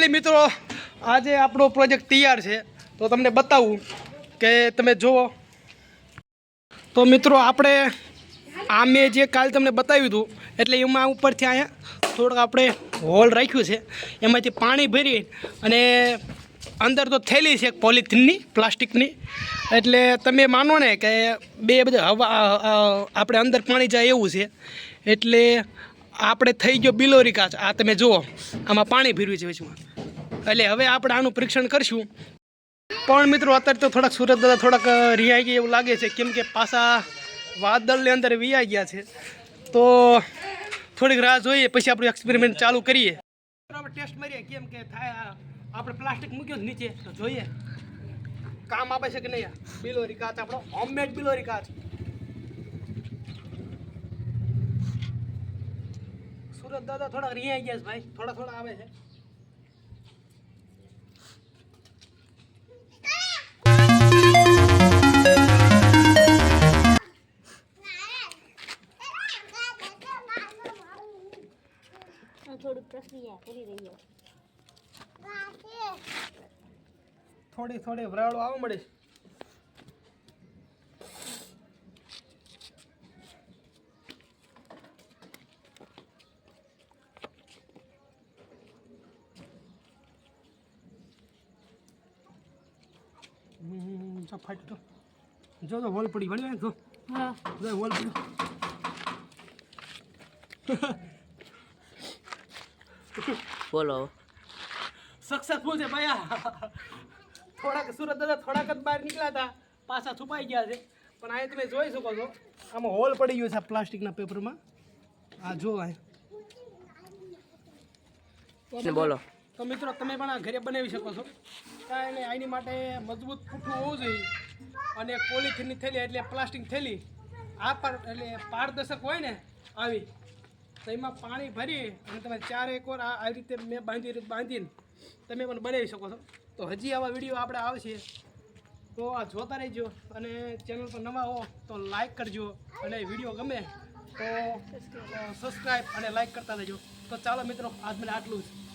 finally મિત્રો આજે આપણો પ્રોજેક્ટ તૈયાર છે તો તમને બતાવું કે તમે જુઓ તો મિત્રો આપણે આ મેં જે કાલ તમને બતાવ્યું હતું એટલે એમાં ઉપરથી અહીંયા થોડુંક આપણે હોલ રાખ્યું છે એમાંથી પાણી ભરી અને અંદર તો થેલી છે પોલિથીનની પ્લાસ્ટિકની એટલે તમે માનો ને કે બધા હવા આપણે અંદર પાણી જાય એવું છે એટલે આપણે થઈ ગયો બિલોરી કાચ આ તમે જુઓ આમાં પાણી ભર્યું છે વચમાં એટલે હવે આપણે આનું પરીક્ષણ કરીશું પણ મિત્રો અત્યારે તો થોડાક સુરત દાદા થોડાક રિહાઈ ગયા એવું લાગે છે કેમ કે પાછા વાદળની અંદર વિયાઈ ગયા છે તો થોડીક રાહ જોઈએ પછી આપણું એક્સપેરિમેન્ટ ચાલુ કરીએ આપણે ટેસ્ટ મારીએ કેમ કે થાય આપણે પ્લાસ્ટિક મૂક્યો નીચે તો જોઈએ કામ આપે છે કે નહીં બિલોરી કાચ આપણો હોમમેડ બિલોરી કાચ સુરત દાદા થોડા રિહાઈ ગયા છે ભાઈ થોડા આવે છે થોડું પ્રક્રિયા કરી રહી થોડી વરાળો આવવા મળે ફાટ જો હોલ પડી ભણી જો હા હોલ પડી બોલો સક્સેસફુલ છે ભાઈ થોડાક સુરત દાદા થોડાક જ બહાર નીકળ્યા હતા પાછા છુપાઈ ગયા છે પણ આ તમે જોઈ શકો છો આમાં હોલ પડી ગયો છે પ્લાસ્ટિકના પેપરમાં આ જો બોલો તો મિત્રો તમે પણ આ ઘરે બનાવી શકો છો એટલે આની માટે મજબૂત પૂઠું હોવું જોઈએ અને પોલિથીનની થેલી એટલે પ્લાસ્ટિક થેલી આ પર એટલે પારદર્શક હોય ને આવી તો એમાં પાણી ભરી અને તમે ચારે કોર આવી રીતે મેં બાંધીને તમે પણ બનાવી શકો છો તો હજી આવા વિડીયો આપણે આવશે તો આ જોતા રહેજો અને ચેનલ પર નવા હો તો લાઈક કરજો અને વિડીયો ગમે તો સબસ્ક્રાઈબ અને લાઈક કરતા રહેજો તો ચાલો મિત્રો આજ મને આટલું જ